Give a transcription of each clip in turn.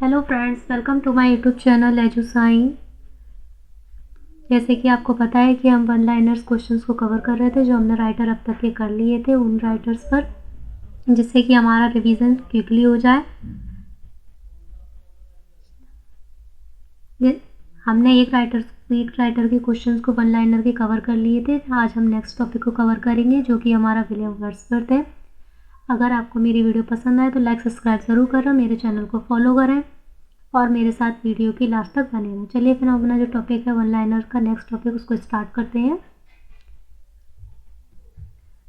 Hello friends, welcome to my YouTube channel Edusign. जैसे कि आपको पता है कि हम वन लाइनर्स क्वेश्चंस को कवर कर रहे थे जो हमने राइटर अब तक के कर लिए थे उन राइटर्स पर, जिससे कि हमारा रिवीजन क्विकली हो जाए। हमने एक राइटर के क्वेश्चंस को वन लाइनर के कवर कर लिए थे। आज हम नेक्स्ट टॉपिक को कवर करेंगे जो कि हमारा विलियम वर्ड्सवर्थ है। अगर आपको मेरी वीडियो पसंद आए तो लाइक सब्सक्राइब ज़रूर करें, मेरे चैनल को फॉलो करें और मेरे साथ वीडियो की लास्ट तक बने रहें। चलिए फिर हम अपना जो टॉपिक है वन लाइनर का नेक्स्ट टॉपिक उसको स्टार्ट करते हैं।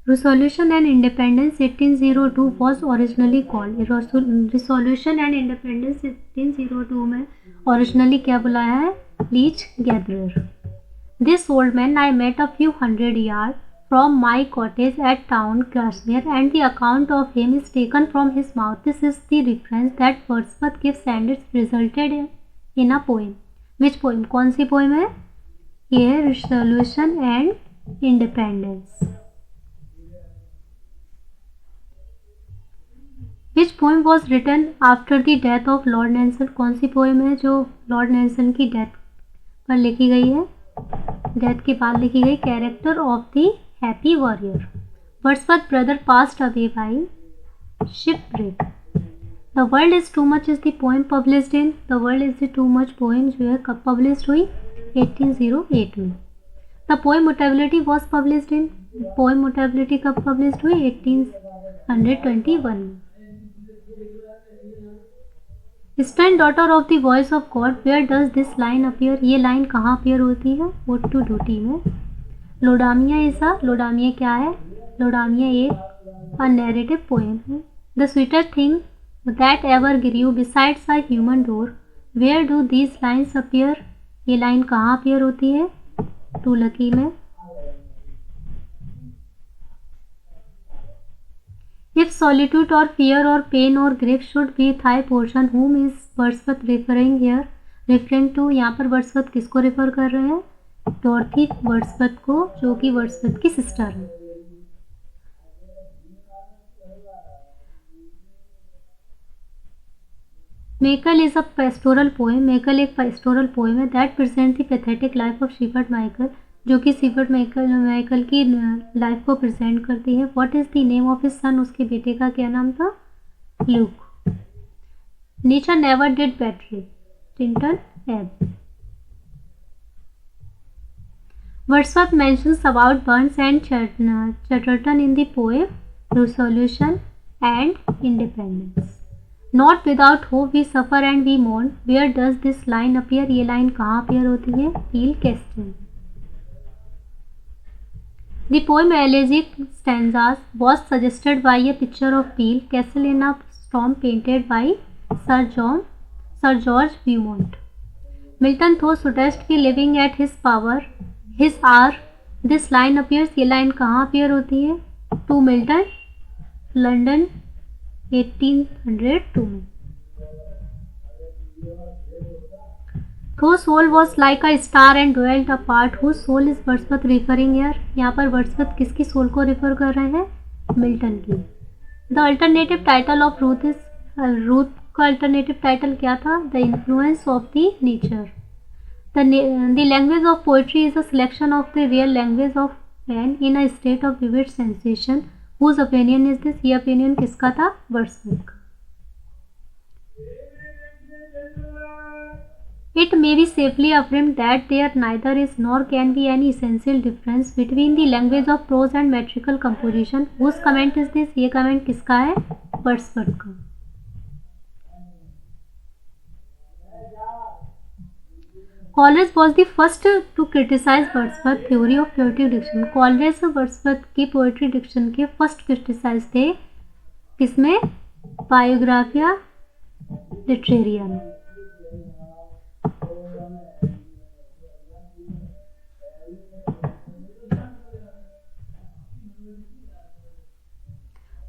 Resolution and independence 1802 was originally called. Resolution and independence 1802 में ओरिजिनली क्या बुलाया है? Leech gatherer. This old man I met a few hundred yard from my cottage at town Kashmir and the account of him is taken from his mouth. This is the reference that Wordsworth gives and it's resulted in a poem. Which poem? कौन सी poem है ये? है Resolution and Independence. Which poem was written after the death of Lord Nelson? कौन सी poem है जो Lord Nelson की death पर लिखी गई है? डेथ के बाद लिखी गई। Character of the happy warrior. Wordsworth brother passed away by shipwreck. The world is too much is the poem published in. The world is too much poem जो है कब पब्लिश्ड हुई? 1808 में। The poem mutability was published in. Poem mutability कब published हुई? 1821 में। Stand daughter of the voice of God, where does this line appear? ये line कहाँ अपीयर होती है? वुड टू ड्यूटी में। लोडामिया इज़ लोडामिया क्या है? लोडामिया एक नैरेटिव पोएम है। The sweetest thing that ever grew besides a human door, where do these lines appear? ये लाइन कहाँ अपीयर होती है? टू लकी में। If solitude or fear or pain or grief should be thy portion, whom is Wordsworth referring here? Referring to, यहाँ पर Wordsworth किसको refer कर रहे हैं? डॉर्थी वर्ड्सवर्थ को, जो कि वर्ड्सवर्थ की सिस्टर है। Michael is a pastoral poem. Michael एक पेस्टोरल पोएम है that present the pathetic life of shepherd Michael, जो कि शीफर्ड माइकल की लाइफ को प्रेजेंट करती है। What is the name of his son? उसके बेटे का क्या नाम था? Luke. Nature never did better. Tintern Abbey. Wordsworth mentions about Burns and Chatterton in the poem Resolution and Independence. Not without hope we suffer and we mourn. Where does this line appear? ये line कहाँ appear होती है? Peel Castle. The poem Elegiac Stanzas was suggested by a picture of Peel Castle in a storm painted by Sir George Beaumont. Milton thought Sudest be living at his hour. This line appears. ये line कहाँ appear होती है? To Milton, London, 1802 में। Whose soul was like a star and dwelt apart. Whose soul is Wordsworth referring here? यहाँ पर Wordsworth किसकी soul को refer कर रहे हैं? मिल्टन की। The alternative title of Ruth का अल्टरनेटिव टाइटल क्या था? The influence of the nature. The language of poetry is a selection of the real language of man in a state of vivid sensation. Whose opinion is this? ये opinion किसका था? Wordsworth का। It may be safely affirmed that there neither is nor can be any essential difference between the language of prose and metrical composition. Whose comment is this? ये comment किसका है? Wordsworth का। Coleridge was the first to criticize Wordsworth theory of poetic diction. Coleridge Wordsworth की poetry Dickson के first criticise थे। किसमें? Biographia Literaria में।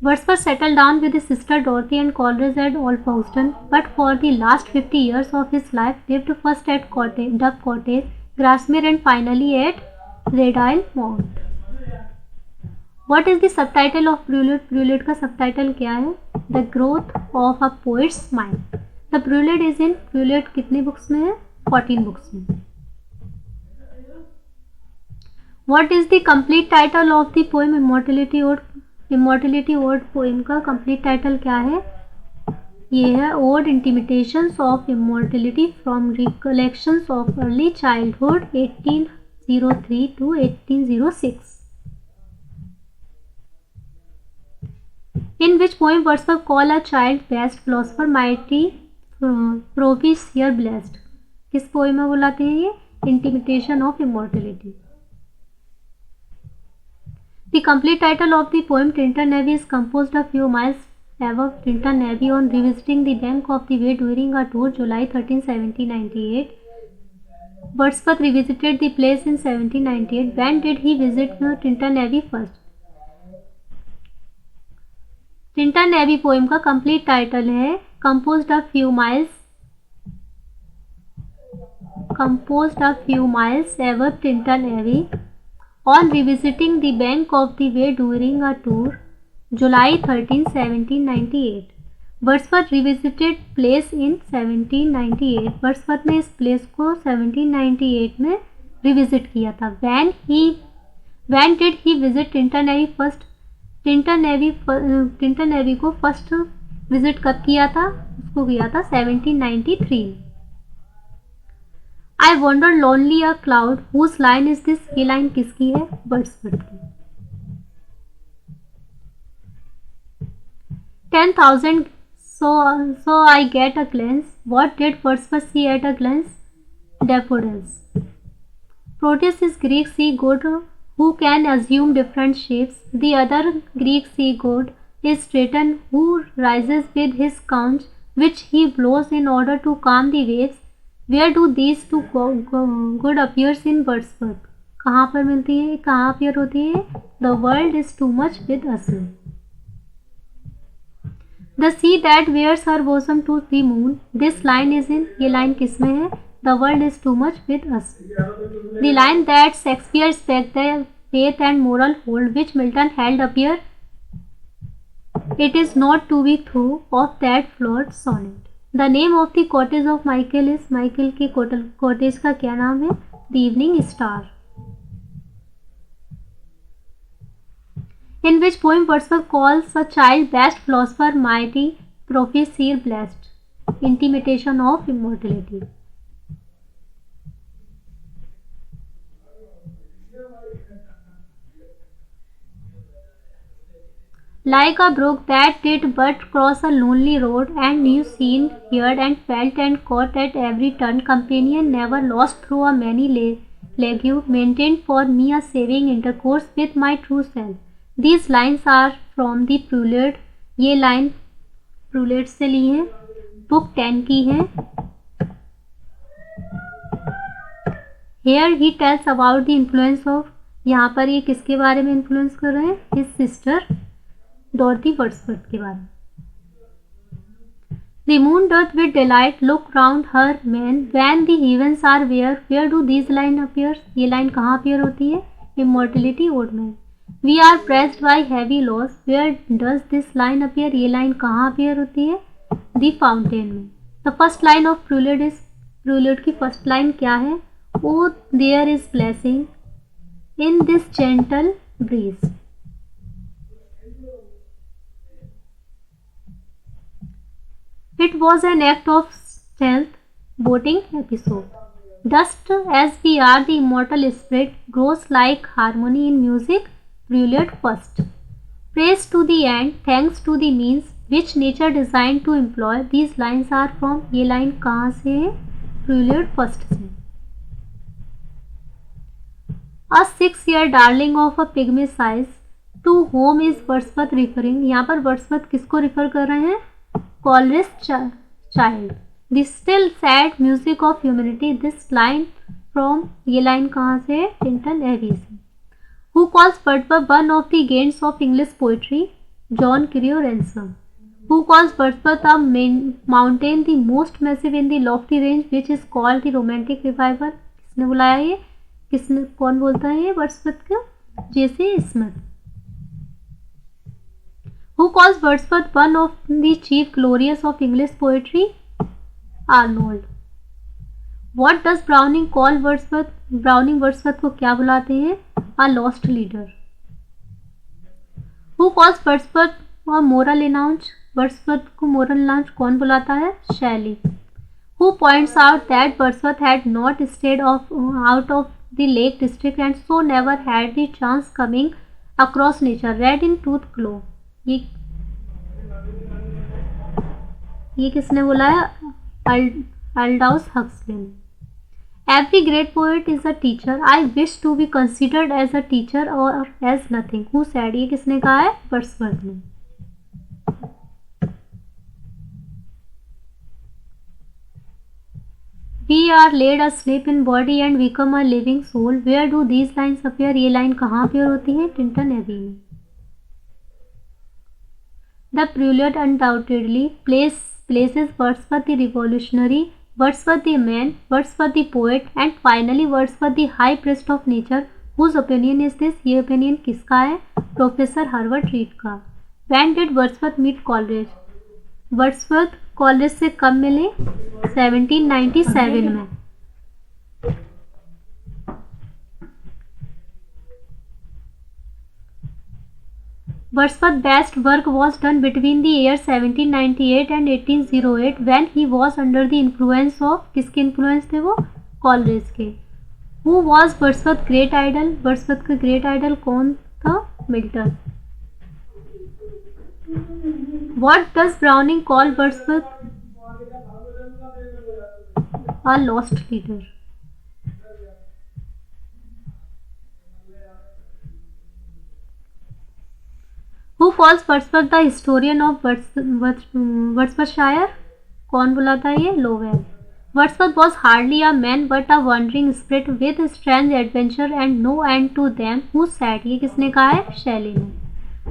Wordsworth settled down with his sister Dorothy and Coleridge at Alfriston, but for the last 50 years of his life lived first at Dove Cottage, Grasmere and finally at Red Isle Mount. What is the subtitle of Prelude? Prelude का subtitle क्या है? The growth of a poet's mind. The prelude is in, prelude कितने books में है? 14 books में। What is the complete title of the poem immortality ode? Immortality ode poem का complete title क्या है? ये है ode intimations of immortality from recollections of early childhood 1803 to 1806, in which poem Wordsworth call a child best philosopher mighty propitious blessed. किस poem में बुलाते हैं ये? Intimation of immortality. The complete title of the poem Tintern Abbey is composed a few miles above Tintern Abbey on revisiting the bank of the Way during a tour July 13, 1798. Wordsworth revisited the place in 1798. When did he visit Tintern Abbey first? Tintern Abbey poem का complete title है composed a few miles above Tintern Abbey on revisiting the bank of the Way during a tour July 13, 1798. Wordsworth revisited place in 1798. Wordsworth ने इस place को 1798 में revisit किया था। When did he visit Tintern Abbey first? Tintern Abbey को first visit कब किया था? उसको किया था 1793 में। I wander lonely a cloud whose line is this, ये लाइन किसकी है? वर्ड्सवर्थ की। 10,000 so I get a glance. What did Wordsworth see at a glance? Daffodils. Proteus is Greek sea god who can assume different shapes. The other Greek sea god is Triton who rises with his conch which he blows in order to calm the waves. Where do these two good appears in Wordsworth? कहाँ पर मिलती है? कहाँ appear होती है? The world is too much with us. The sea that wears her bosom to the moon. This line is in, ये line किस में है? The world is too much with us. The line that Shakespeare spake the faith and moral hold which Milton held appear. It is not to be true of that flawed sonnet. The name of the cottage of Michael is, Michael के cottage का क्या नाम है? The Evening Star. In which poem Wordsworth calls a child best philosopher mighty professor blessed. Intimation of immortality. Like a brook that did but cross a lonely road and knew, seen, heard and felt and caught at every turn, companion never lost through a many legue, maintained for me a saving intercourse with my true self. These lines are from the Prelude. ये line Prelude से ली हैं, book 10 की है। Here he tells about the influence of, यहाँ पर ये किसके बारे में इन्फ्लुएंस कर रहे हैं? His sister डॉर्थी वर्ड्सवर्थ के बारे में। The moon doth with delight look round her man when the heavens are bare. Where do these lines appear? ये लाइन कहाँ appear होती है? Immortality Ode में। We are pressed by heavy loss. Where does this line appear? ये line कहाँ appear होती है? The Fountain में। The first line of Prelude is, Prelude की फर्स्ट लाइन क्या है? Oh, there is blessing in this gentle breeze. It was an act of stealth boating episode. Dust as we are, the immortal spirit grows like harmony in music. Prelude first. Praise to the end, thanks to the means which nature designed to employ. These lines are from, ये line कहाँ से है? Prelude first से। A 6-year darling of a pygmy size, to whom is Wordsworth referring? यहाँ पर Wordsworth किसको refer कर रहे हैं? Coleridge's child. The still sad music of humanity. This line from, ये line कहाँ से है? Tintern Abbey से। Who calls Wordsworth one of the giants of English poetry? John Crieff Ransom. Who calls Wordsworth a mountain the most massive in the lofty range which is called the romantic revival? किसने बुलाया ये? किसने, कौन बोलता है ये Wordsworth को? J.C. Smith. Who calls Wordsworth one of the chief glorious of English poetry? Arnold. What does Browning call Wordsworth? Browning Wordsworth को क्या बुलाते हैं? A lost leader. Who calls Wordsworth a moral announce? Wordsworth को moral announce कौन बुलाता है? शैली. Who points out that Wordsworth had not stayed out of the Lake District and so never had the chance coming across nature. Red in Tooth Claw. ये किसने बोला है? Aldous Huxley ने. Every great poet is a teacher. I wish to be considered as a teacher or as nothing. Who said? ये किसने कहा है? Wordsworth ने. We are laid asleep in body and become a living soul. Where do these lines appear? ये line कहाँ appear होती है? Tintern AB में. The prelude undoubtedly places Wordsworth the revolutionary, Wordsworth the man, Wordsworth the poet, and finally Wordsworth the high priest of nature. Whose opinion is this? ये opinion किसका है? Professor Harvard read का. When did Wordsworth meet Coleridge? Wordsworth college से कब मिले? 1797 में. Wordsworth's best work was done between the years 1798 and 1808 when he was under the influence of, किसके influence थे वो? Coleridge के. Who was Wordsworth's great idol? Wordsworth का great idol कौन था? Milton. What does Browning call Wordsworth? A lost leader. Who calls Wordsworth the historian of Worcestershire? कौन बुलाता है ये? Lowell. Wordsworth was hardly a man but a wandering spirit with strange adventure and no end to them. Who said? ये किसने कहा है? शैली ने.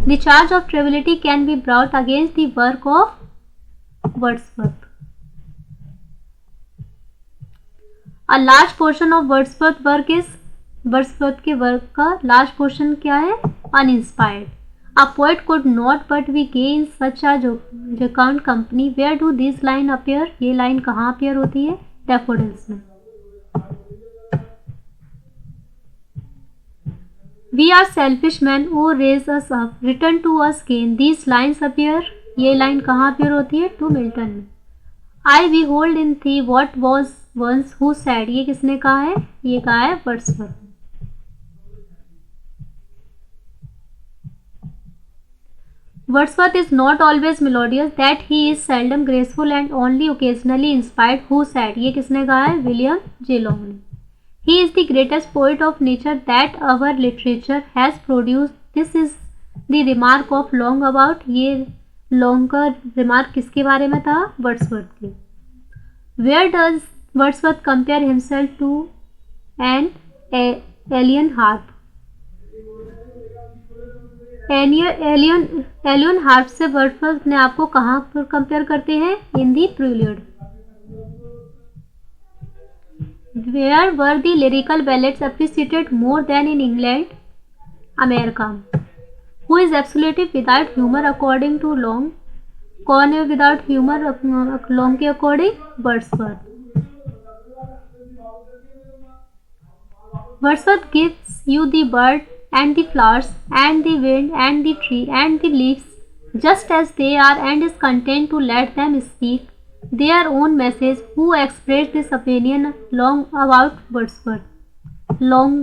The charge of triviality can be brought against the work of Wordsworth. A large portion of Wordsworth work is, Wordsworth के work का large portion क्या है? Uninspired. A poet could not but be gay in such a jocund company. Where do these lines appear? ये line कहाँ appear होती है? Daffodils में. We are selfish men who raise us up, return to us again. These lines appear. ये line कहाँ appear होती है? To Milton में. I behold in thee what was once. Who said? ये किसने कहा है? ये कहा है Wordsworth. Wordsworth is not always melodious, that he is seldom graceful and only occasionally inspired. Who said? ये किसने कहा है? William J. Long ने. He is the greatest poet of nature that our literature has produced. This is the remark of Long about. ये Long का remark किसके बारे में था? Wordsworth के. Where does Wordsworth compare himself to an alien harp? Alien harp से Wordsworth ने आपको कहाँ पर कंपेयर करते हैं? In the prelude. Where were the lyrical ballads appreciated more than in England, America. Who is absolutely without humour according to Long? कौन है without humour Long के according? Wordsworth. Wordsworth gives you the bird and the flowers and the wind and the tree and the leaves just as they are and is content to let them speak their own message. Who expressed this opinion long about Wordsworth? Long,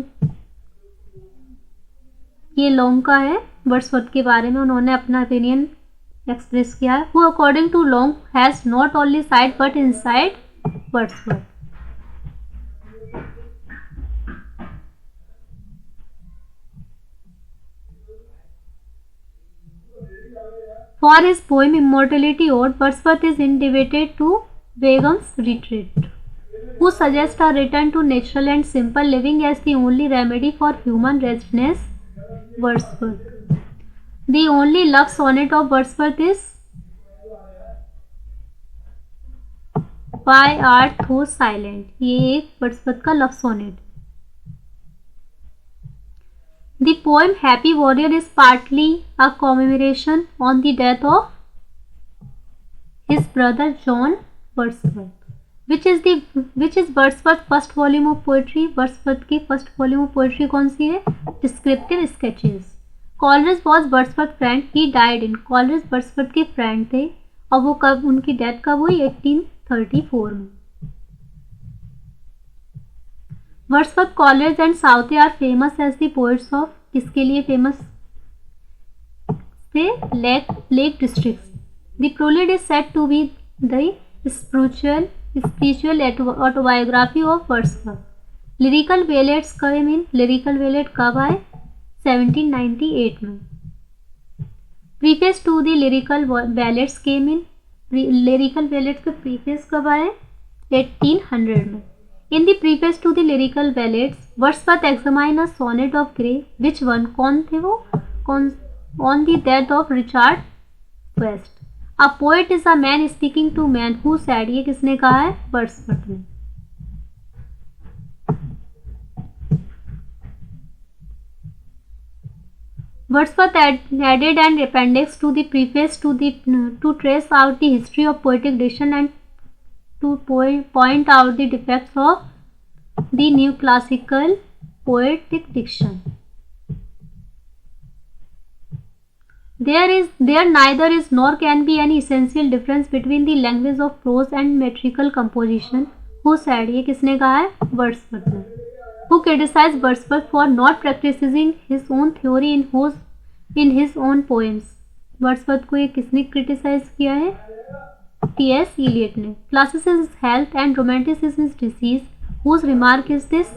ये Long का है. Wordsworth के बारे में उन्होंने अपना opinion express किया है. Who according to Long has not only sight but inside Wordsworth. For his poem Immortality Ode, Wordsworth is indebted to Begum's Retreat, who suggests a return to natural and simple living as the only remedy for human wretchedness. Wordsworth. The only love sonnet of Wordsworth is Why art thou silent? ये एक Wordsworth का love sonnet. The poem Happy Warrior is partly a commemoration on the death of his brother John Wordsworth. Which is Wordsworth first volume of poetry? Wordsworth की first volume of poetry कौन सी है? Descriptive sketches. Coleridge was Wordsworth friend, he died in. Coleridge Wordsworth के friend थे और वो कब, उनकी death कब हुई? 1834 में। Wordsworth, Coleridge and Southey are famous as the poets of, किसके लिए फेमस थे? Lake districts. The prelude is said to be the spiritual autobiography of Wordsworth. Lyrical ballads कब इन? लिरिकल बेलेट कब आए? 1798 में। Preface to the lyrical ballads came in. Lyrical ballads के preface कब आए? 1800 में। In the preface to the lyrical ballads Wordsworth examine a sonnet of Gray, which one, कौन थे वो? कौन? On the death of Richard West. A poet is a man speaking to man who said, ये किसने कहा है? Wordsworth ने। Wordsworth added an appendix to the preface to trace out the history of poetic diction and to point out the defects of the new classical poetic diction. There neither is nor can be any essential difference between the language of prose and metrical composition. Who said, ये किसने कहा है? Wordsworth ने। Who criticized Wordsworth for not practicing his own theory in his own poems? Wordsworth को ये किसने criticise किया है? T.S. Eliot ने। Classicism is health and romanticism is disease. Whose remark is this?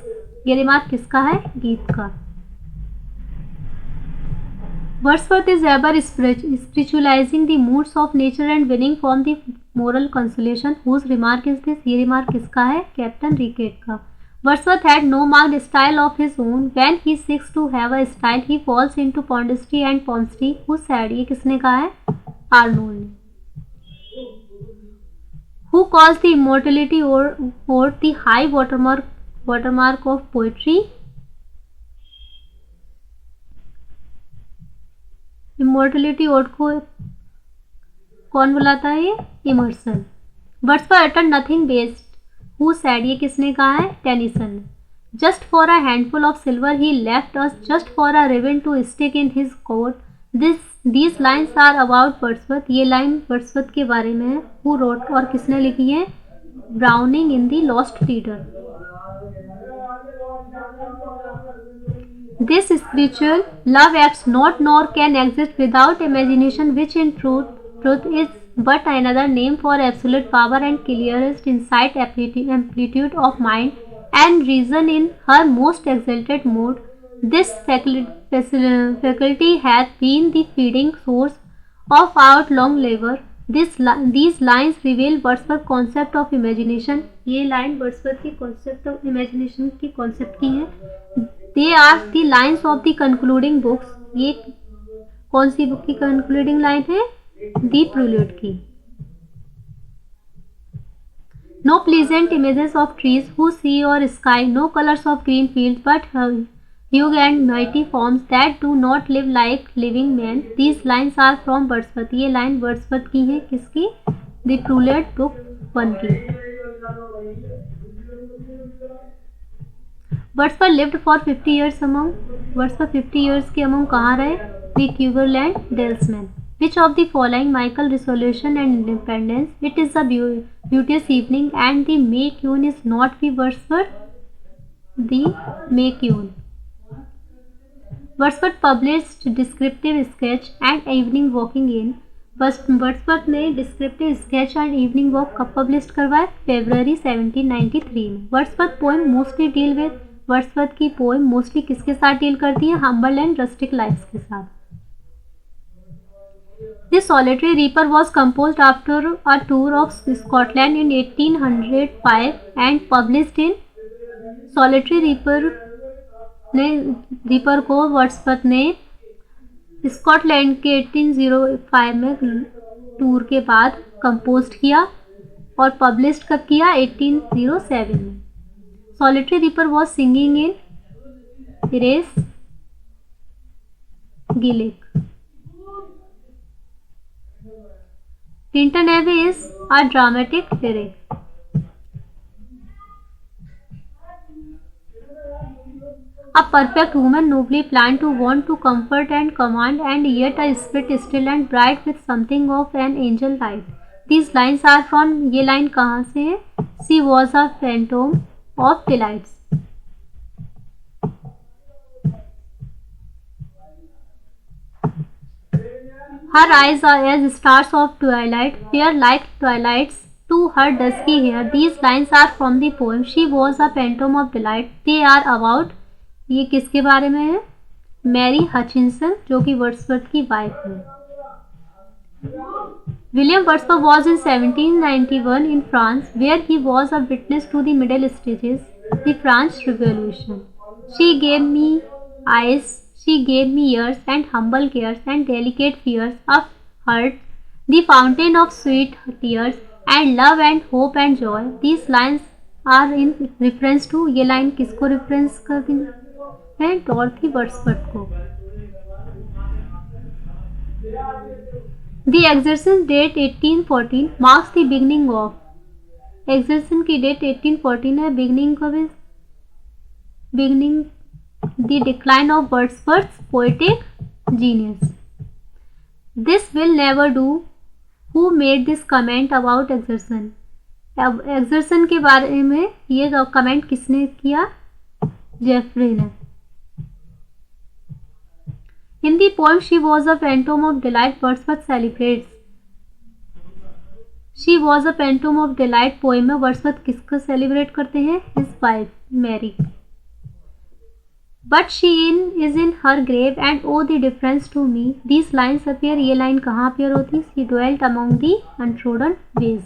ये रिमार्क किसका है? गीत का। Wordsworth is ever spiritualizing the moods of nature and winning from the moral consolation. Whose remark is this? ये remark किसका है? Captain रिकेट का। Wordsworth had no marked style of his own. When he seeks to have a style, he falls into ponderosity and pomposity. Who said, ये किसने कहा है? Arnold ने। Who calls the immortality or the high watermark of poetry? Immortality ode को कौन बुलाता है? ये Emerson. Wordsworth uttered nothing based. Who said, ये किसने कहा है? टेनिसन ने। Just for a handful of silver he left us, just for a ribbon to stick in his coat. These lines are about Wordsworth. ये line Wordsworth के बारे में है। हु रोट, और किसने लिखी है? Browning in the lost reader. This spiritual love acts not nor can exist without imagination, which in truth is but another name for absolute power and clearest insight, amplitude of mind and reason in her most exalted mode. This faculty hath been the feeding source of our long labor. These lines reveal Wordsworth's concept of imagination. ये line Wordsworth की concept of imagination की concept की है। They are the lines of the concluding books. ये कौन सी book की concluding line है? The Prelude की। No pleasant images of trees, whose sea or sky, no colors of green fields, but huge and mighty forms that do not live like living men. These lines are from Wordsworth. ये line Wordsworth की है। किसकी? The Prelude book 1 की। Wordsworth lived for 50 years among, Wordsworth 50 years के among कहाँ रहे? The Cumberland Dalesmen. Which of the following Michael resolution and independence? It is a beauteous evening and the May Queen is not the Wordsworth. The May Queen. Wordsworth published descriptive sketch and evening walking in. Wordsworth ने descriptive sketch and evening walk कब publish करवाए? फरवरी 1793 में। Wordsworth poem mostly deal with, Wordsworth की poem mostly किसके साथ deal करती है? हम्बल एंड रस्टिक लाइफ्स के साथ। The solitary reaper was composed after a tour of Scotland in 1805 and published in. Solitary reaper को वर्ड्सवर्थ ने स्कॉटलैंड के 1805 में टूर के बाद कंपोज किया और पब्लिश कब किया? 1807 में। Solitary reaper was singing in Erse Gaelic. Tintern Abbey is a dramatic lyric. A perfect woman, nobly planned, to want to comfort and command, and yet a spirit still and bright with something of an angel light. These lines are from, ये line कहाँ से है? She was a phantom of delights. Her eyes are as stars of twilight, fair like twilights to her dusky hair. These lines are from the poem She was a phantom of delight. They are about, ये किसके बारे में है? Mary Hutchinson, जो कि Wordsworth की wife है. William Wordsworth was in 1791 in France, where he was a witness to the Middle Stages, the French Revolution. She gave me eyes, she gave me ears, and humble cares, and delicate fears of heart, the fountain of sweet tears, and love and hope and joy. These lines are in reference to, ये line किसको reference करती है? डॉर्थी Wordsworth को. The exertion date 1814 marks the beginning of. Exertion की date 1814 है. Beginning कब है? Beginning the decline of Wordsworth's poetic genius. This will never do. Who made this comment about exertion? अब exertion के बारे में ये कमेंट किसने किया? जेफरी ने. In the poem She was a phantom of delight, Wordsworth celebrates. She was a phantom of delight poem में Wordsworth किसको सेलिब्रेट करते हैं? His wife Mary. But she is in her grave and oh the difference to me. These lines appear. ये line कहाँ appear होती? She dwelt among the untrodden ways.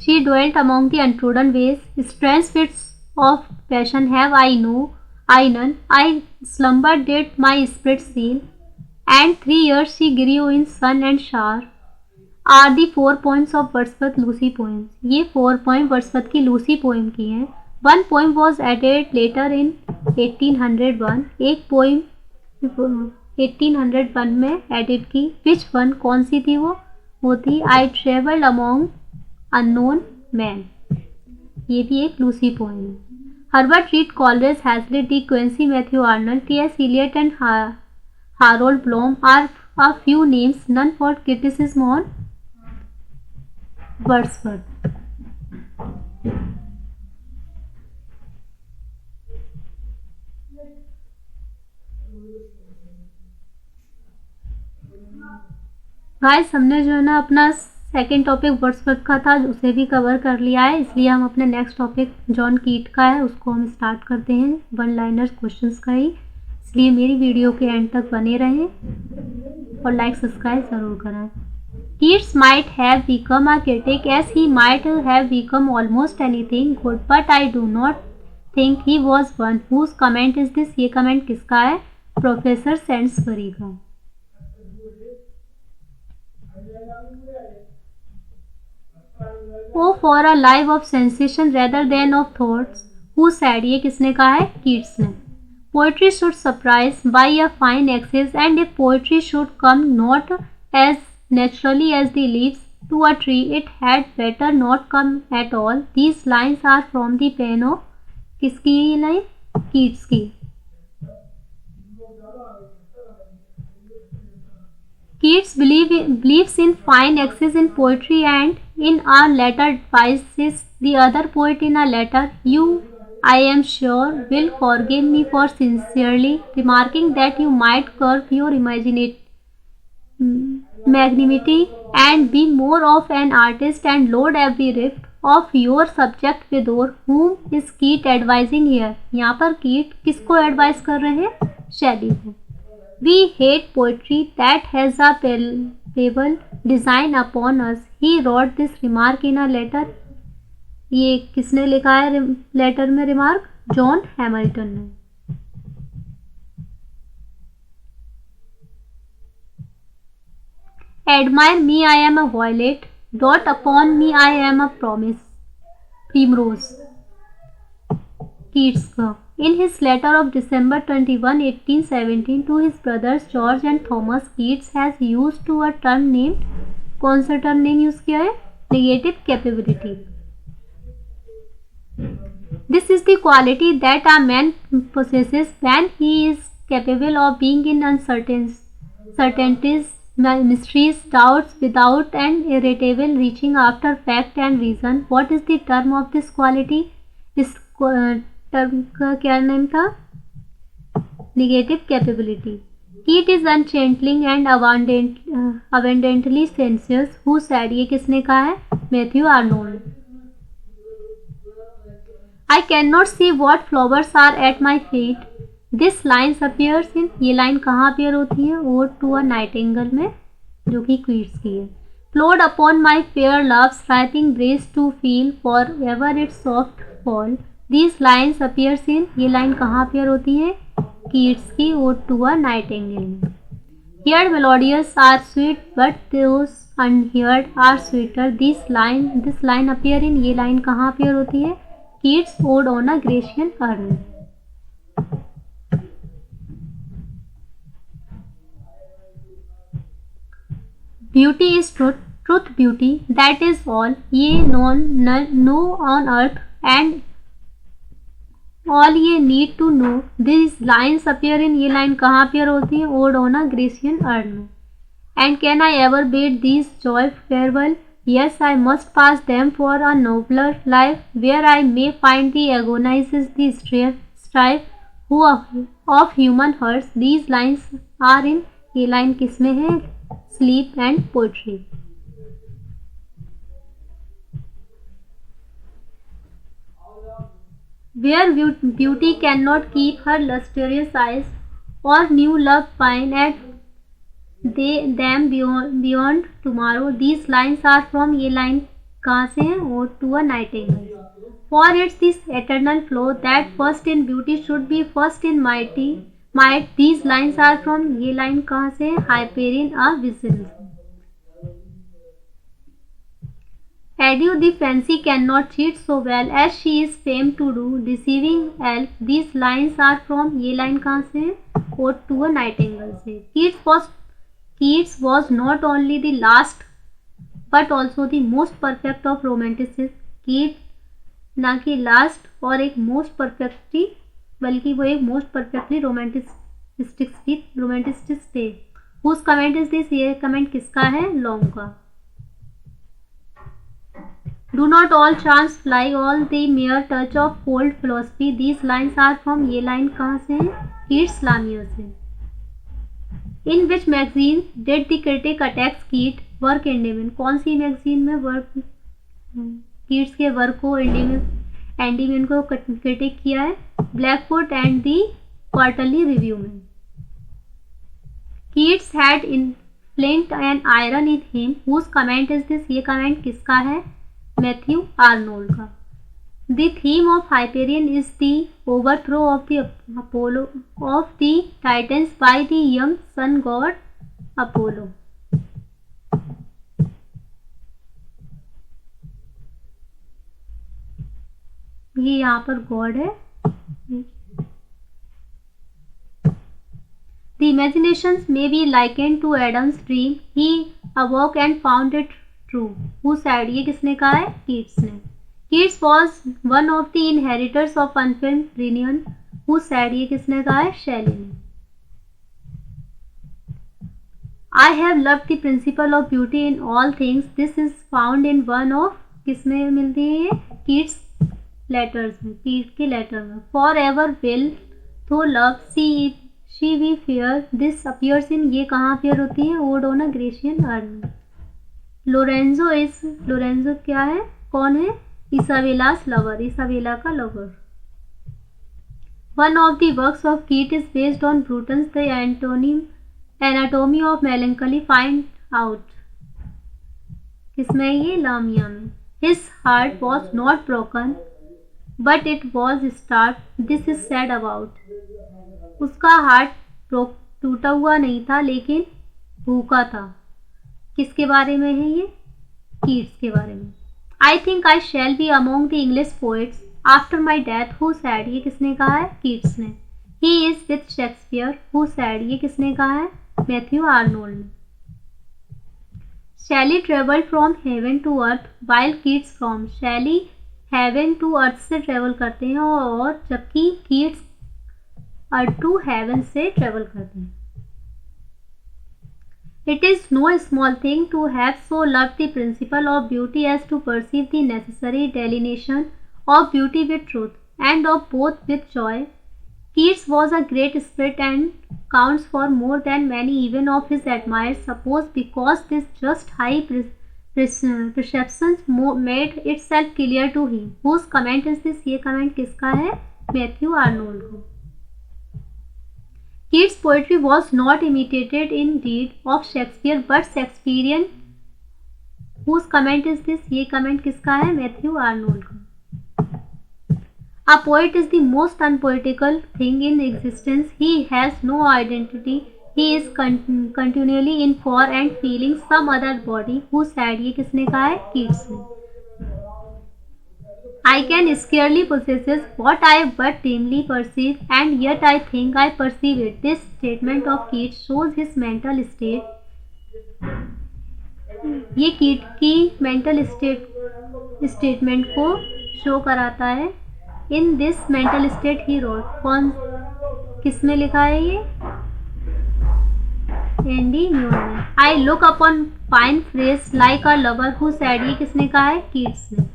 She dwelt among the untrodden ways. Strange fits of passion have I none. I slumbered did my spirit seal, and 3 years she grew in sun and shower. Are the 4 poems of Wordsworth Lucy poems. ये 4 poem Wordsworth की Lucy poem की हैं. 1 poem was added later in 1801. एक poem 1801 में edit की. Which one? कौन सी थी वो थी I travelled among unknown men. ये भी एक लूसी पोएम है. Herbert Read, Coleridge Hazlitt, De Quincey, Matthew Arnold, T S. Eliot and Harold Bloom are a few names, none for criticism on Wordsworth. Guys, हमने जो है ना अपना सेकेंड टॉपिक वर्ड्सवर्थ का था उसे भी कवर कर लिया है, इसलिए हम अपने नेक्स्ट टॉपिक जॉन कीट का है उसको हम स्टार्ट करते हैं. 1 लाइनर क्वेश्चंस का ही, इसलिए मेरी वीडियो के एंड तक बने रहें और लाइक सब्सक्राइब ज़रूर करें. Keats might have become a critic as he might have become almost anything good, but I do not think he was one. Whose comment is this? ये कमेंट किसका है? प्रोफेसर सेंट्सबरी का. Oh, for a life of sensation rather than of thoughts. Who said? ये किसने कहा है? Keats ने. Poetry should surprise by a fine excess, and if poetry should come not as naturally as the leaves to a tree, it had better not come at all. These lines are from the pen of किसकी ये line? Keats की. Keats believes in fine excess in poetry, and in a letter advises the other poet in a letter, "You, I am sure, will forgive me for sincerely remarking that you might curb your magnanimity and be more of an artist and load every rift of your subject with or." Whom is Keats advising here? यहाँ पर कीट किसको advice कर रहे हैं? शैली को. We hate poetry that has a palpable design upon us. He wrote this remark in a letter. ये किसने लिखा है लेटर में रिमार्क? जॉन हैमिल्टन ने. Admire me, I am a violet. Dot upon me, I am a primrose. Keats का. In his letter of December 21, 1817 to his brothers George and Thomas, Keats has used to a term named, कौन सा term name use किया है? Negative capability. This is the quality that a man possesses when he is capable of being in uncertainties, mysteries, doubts, without an irritable reaching after fact and reason. What is the term of this quality? इस term का क्या name था? Negative capability. Keat is unchanging and abundantly sensuous. Who said? ये किसने कहा है? Matthew Arnold. I cannot see what flowers are at my feet. This line appears in. ये line कहाँ appear होती है? Ode to a Nightingale में, जो कि क्वीट्स की है. Flowed upon my fair love's writhing breast to feel forever its soft fall. These lines appears in. ये लाइन कहाँ appear होती है? कीट्स की Ode to a Nightingale में. Heard melodious are sweet, but those unheard are sweeter. This line appear in. ये line कहाँ appear होती है? Keats' Ode on a Grecian Urn. Beauty is truth beauty, that is all ye know on earth and all ye need to know. These lines appear in. ये line कहाँ appear होती है? Ode on a Grecian Urn. And can I ever bid these joy farewell? Yes, I must pass them for a nobler life, where I may find the agonizes, the strife of human hearts. These lines are in. ये line किसमें है? Sleep and Poetry. Where beauty cannot keep her lustrous eyes, or new love pine at them beyond tomorrow. These lines are from. ये line कहाँ से है? Ode to a Nightingale. For it's this eternal flow that first in beauty should be first in might. These lines are from. ये line कहाँ से है? Hyperion a Vision. Adieu, the fancy cannot cheat so well as she is famed to do, deceiving elf. These lines are from. ये line कहाँ से है? Ode to a Nightingale से. Keats was not only the last but also the most perfect of romanticists. Keats ना कि last और एक most perfectly, बल्कि वो एक मोस्ट परफेक्टली रोमांटिस्टिक्स थे. Whose comment is this? ये कमेंट किसका है? लॉन्ग का. Do not all charms fly, all the mere touch of cold philosophy. These lines are from. ये लाइन कहाँ से है? Keats Lamia से. In which magazine did the critic attacks Keats work Endymion? कौन सी magazine में work Keats के work को Endymion को क्रिटिक किया है? Blackfoot and the quarterly review में. Keats had in flint and iron in him. Whose comment is this? ये comment किसका है? मैथ्यू आर्नोल्ड का. The theme of Hyperion is the overthrow of the Apollo of the Titans by the young sun god Apollo. ये यहाँ पर God है. The imaginations may be likened to Adam's dream. He awoke and found it true. Who said? ये किसने कहा है? Keats ने. Keats was one of the inheritors of unfilmed Reunion. Who said? ये किसने कहा है? Shelley ने. I have loved the principle of beauty in all things. This is found in one of. किसमें मिलती है ये? Keats letters में. Keats के लेटर में. Forever will though love she we fear. This appears in. ये कहाँ appear होती है? Ode on a Grecian Urn. Lorenzo क्या है? कौन है? Isabella's lover. Isabella का lover. One of the works of Keats is based on Bruton's The Anatomy of Melancholy. Find out. किसमें? ये लामिया में. His heart was not broken, but it was starved. This is said about. उसका heart टूटा हुआ नहीं था, लेकिन भूखा था. किसके बारे में है ये? कीट्स के बारे में. I think I shall be among the English poets after my death. Who said? ये किसने कहा है? कीट्स ने. He is with Shakespeare. Who said? ये किसने कहा है? मैथ्यू आर्नोल्ड ने. Shelley travel from heaven to earth while Keats from, Shelley heaven to earth से ट्रेवल करते हैं और जबकि कीट्स अर्थ टू हेवन से ट्रेवल करते हैं। It is no small thing to have so loved the principle of beauty as to perceive the necessary delineation of beauty with truth, and of both with joy. Keats was a great spirit and counts for more than many even of his admirers suppose, because this just high perceptions made itself clear to him. Whose comment is this? ये comment किसका है? Matthew Arnold को। Keats' poetry was not imitated in deed of Shakespeare but Shakespearean. Whose comment is this? ये comment किसका है? Matthew Arnold का। A poet is the most unpoetical thing in existence. He has no identity. He is continually in for and feeling some other body. Who said? ये किसने कहा है? Keats ने। I can scarcely possess what I but dimly perceive, and yet I think I perceive it. This statement of Keats shows his mental state. ये कीट की mental statement को show कराता है। In this mental state he wrote, कौन किसने लिखा है ये? एंडी म्यूर ने। I look upon fine phrase like a lover who said, ये किसने कहा है? कीट्स ने।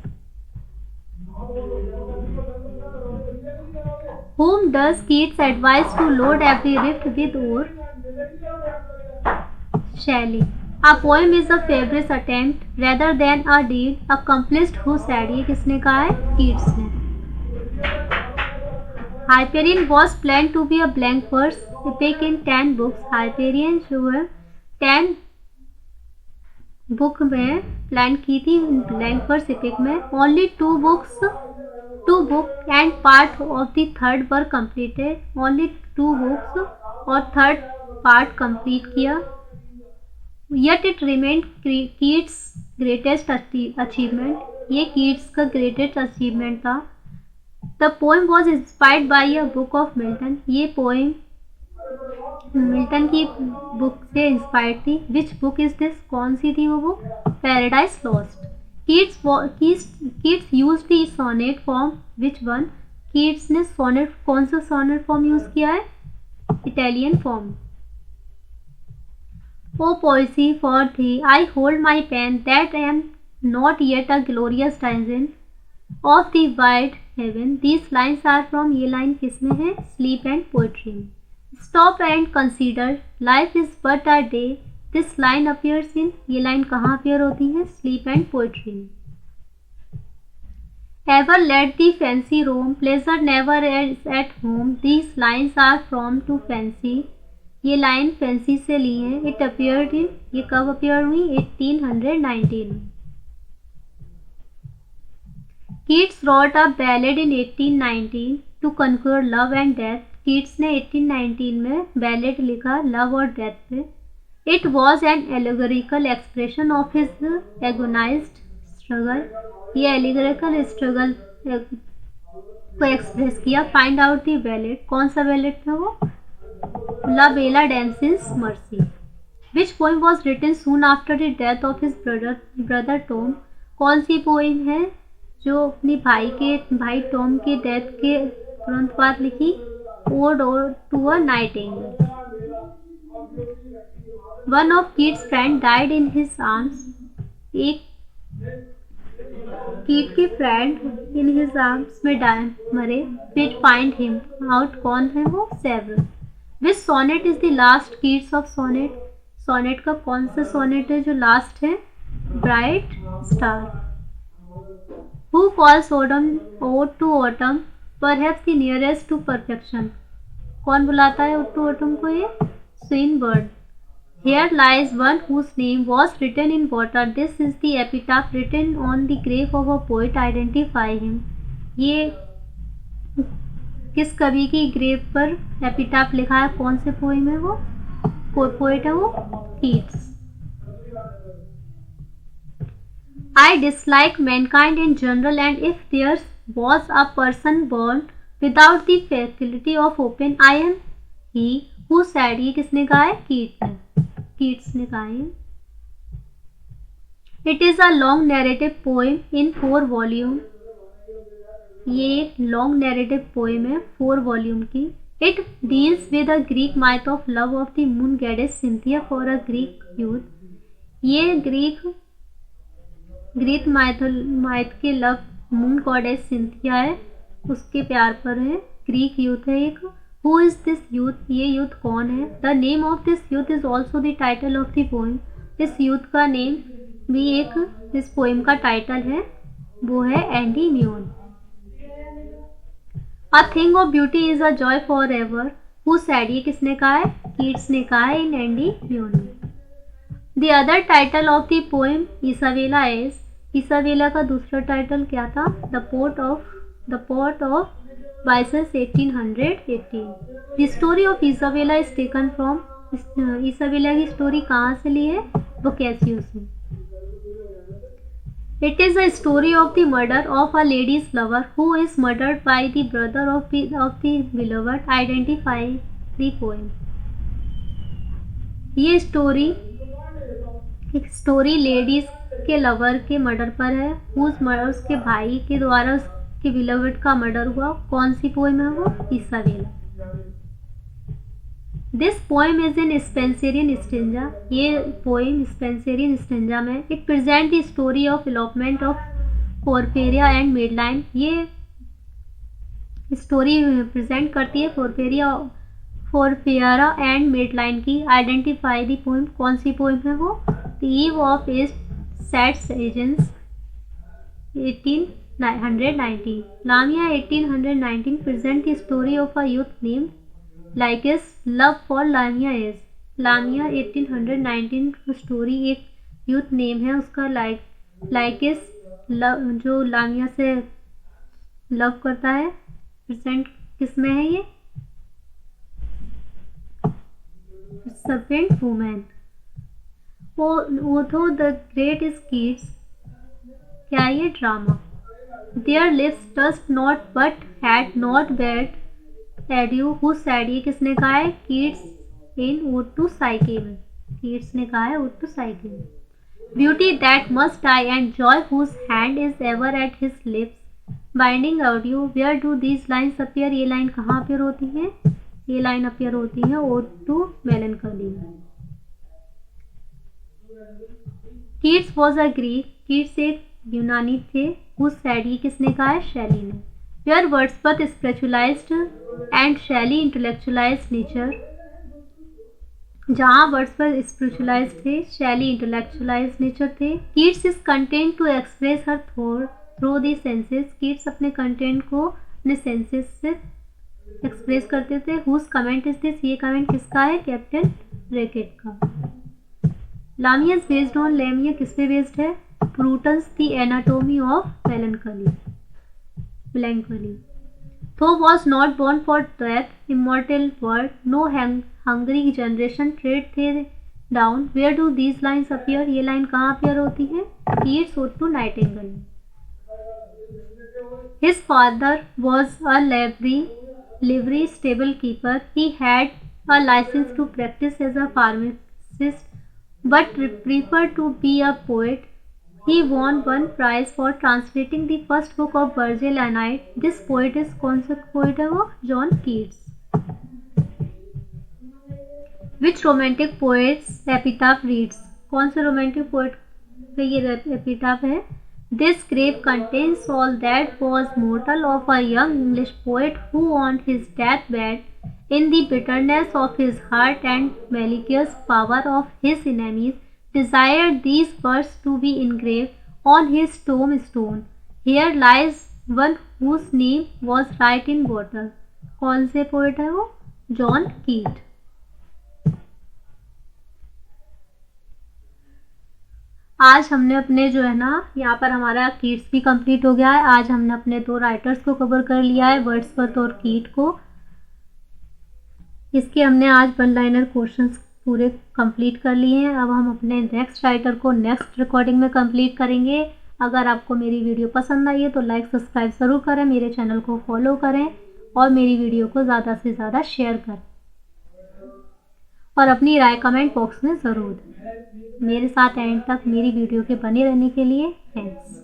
Whom does Keats advise to load every rift with ore? Shelley. A poem is a favorite attempt rather than a deed accomplished. Who said? ये किसने कहा है? Keats ने। Hyperion was planned to be a blank verse epic in 10 books. Hyperion जो है 10 book में plan की थी ब्लैंक वर्स एपिक में। Only two book and part of the third were completed. Only 2 books और थर्ड पार्ट कंप्लीट किया। Yet it remained Keats greatest achievement, ये Keats का ग्रेटेस्ट अचीवमेंट था। The poem was inspired by a book of Milton, ये poem Milton की book से inspired थी। Which book is this? कौन सी थी वो book? Paradise Lost. Keats used the sonnet form. Which one? Keats ने सोनेट, कौन सा सोनेट फॉर्म यूज किया है? Italian form. O poesy for thee I hold my pen that I am not yet a glorious denizen of the wide heaven. These lines are from, ये line किसमें है? Sleep and poetry में। Stop and consider, life is but a day. This line appears in, ये line कहाँ appear होती है? Sleep and poetry में। Ever let the fancy roam, pleasure never is at home. These lines are from to fancy. ये line fancy से ली है। It appeared in, ये कब appear हुई? 1819 में। Keats wrote a ballad in 1819 to conquer love and death. Keats ने 1819 में ballad लिखा लव और डेथ पे। It was an allegorical expression of his agonised struggle, ये एलिगोरिकल स्ट्रगल को एक्सप्रेस किया। फाइंड आउट दी बैलेट, कौन सा बैलेट था वो? La belle dame sans merci. Which poem was written soon after the death of his brother Tom, कौन सी poem है जो अपनी भाई टॉम के डेथ के तुरंत बाद लिखी? Ode to a Nightingale. One of Keats' friend died in his arms. एक कीट के फ्रेंड इन हिज आर्म्स में मरे। Which find him out, कौन है वो? Several. Which sonnet is the last Keats of sonnet? Sonnet का कौन सा सोनेट है जो लास्ट है? Bright Star. Who calls Ode to Autumn perhaps the nearest to perfection? कौन बुलाता है टू ऑटम को? ये Swinburne. Here lies one whose name was written in water. This is the epitaph written on the grave of a poet. Identify him. ये किस कवि की grave पर एपिटाफ लिखा है? कौन से पोएम है वो? पोएट है वो? Keats. I dislike mankind in general, and if there was a person born without the faculty of open, I am he who said, ये किसने कहा है? कीट्स ने कहा है। It is a long narrative poem in 4 volume. ये एक long narrative poem है 4 वॉल्यूम की। It deals with a Greek माइथ of love of the moon goddess Cynthia for a Greek youth. ये ग्रीक माइथ के लव मून गॉडेस सिंथिया है, उसके प्यार पर है। ग्रीक यूथ है एक। हु इज दिस यूथ, ये यूथ कौन है। The name of this youth is also the title of the poem. इस यूथ का नेम भी एक इस पोएम का टाइटल है, वो है Endymion. A thing of beauty is a joy for ever. Who said, ये किसने कहा है, कीट्स ने कहा है इन एंडीमियोन में। The other title of the poem Isabella is, Isabella का दूसरा टाइटल क्या था, the port of biases 1818। The story of Isabella is taken from, Isabella की स्टोरी कहाँ से ली है, बोकासियो से। It is a story of the murder of a lady's lover who is murdered by the brother of the beloved. Identify the poem. ये एक story ladies के lover के murder पर है, उसके भाई के द्वारा उसके बिलवर्ड का मर्डर हुआ। कौन सी पोएम है वो, Isabella. This poem is in Spenserian stanza. ये पोएम स्पेंसरियन स्टेंजा में। It present the story of elopement of Porphyro and Madeline. ये स्टोरी प्रेजेंट करती है पोर्फेरिया एंड मेडलाइन की। आइडेंटिफाई द पोएम, कौन सी पोएम है वो, द ईव ऑफ ईस्ट सैड सेजेंस 1819। Lamia 1819 present the story of a youth named Lycius love for Lamia is. Lamia 1819 की स्टोरी, एक यूथ नेम है उसका, लाइकेस लव, जो लामिया से लव करता है। प्रेजेंट किस में है ये, serpent women. Otho the great is Keats, क्या ये drama. Their lips touched not but had not bade adieu who said, ये किसने कहा है, Keats in ode to Psyche में। कीट्स ने कहा है ओड टू साइके में। Beauty that must die and joy whose hand is ever at his lips bidding adieu. Where do these lines appear, ये लाइन कहाँ अपीयर होती है, ये लाइन अपीयर होती है ओड टू मेलनकली में। Keats was a Greek, Keats एक यूनानी थे। हुज सैड, ये किसने कहा है, शैली ने। Where Wordsworth spiritualized and Shelley intellectualized nature, जहाँ वर्ड्सवर्थ स्पिरिचुअलाइज्ड थे, शैली इंटेलेक्चुअलाइज्ड नेचर थे। Keats is content to express her through the senses. Keats अपने कंटेंट को अपने सेंसेस से एक्सप्रेस करते थे। हुज कमेंट इज दिस, ये कमेंट किसका है, कैप्टन ब्रैकेट का। Lamia is based on, Lamia किस पे बेस्ड है, Burton's the anatomy of melancholy. Though was not born for death, immortal word, no hungry generation trade थे down. Where do these lines appear? ये line कहाँ appear होती है, Keats ode to Nightingale। His father was a livery stable keeper. He had a license to practice as a pharmacist, but preferred to be a poet. He won one prize for translating the first book of Virgil Aeneid. This poet is, कौन सा poet है वो, John Keats. Which romantic poet's epitaph reads, कौन से romantic poet का ये epitaph है, this grave contains all that was mortal of a young English poet who on his deathbed in the bitterness of his heart and malicious power of his enemies desired these words to be engraved on his tombstone. Here lies one whose name was right in water. कौन से poet है वो, John कीट। आज हमने अपने जो है ना, यहाँ पर हमारा कीट्स भी कंप्लीट हो गया है। आज हमने अपने 2 राइटर्स को कवर कर लिया है, वर्ड्सवर्थ और कीट को। इसके हमने आज 1 लाइनर क्वेश्चंस पूरे कंप्लीट कर लिए हैं। अब हम अपने नेक्स्ट राइटर को नेक्स्ट रिकॉर्डिंग में कंप्लीट करेंगे। अगर आपको मेरी वीडियो पसंद आई है तो लाइक सब्सक्राइब ज़रूर करें, मेरे चैनल को फॉलो करें और मेरी वीडियो को ज़्यादा से ज़्यादा शेयर करें। और अपनी राय कमेंट बॉक्स में ज़रूर दें। मेरे साथ एंड तक मेरी वीडियो के बने रहने के लिए थैंक्स।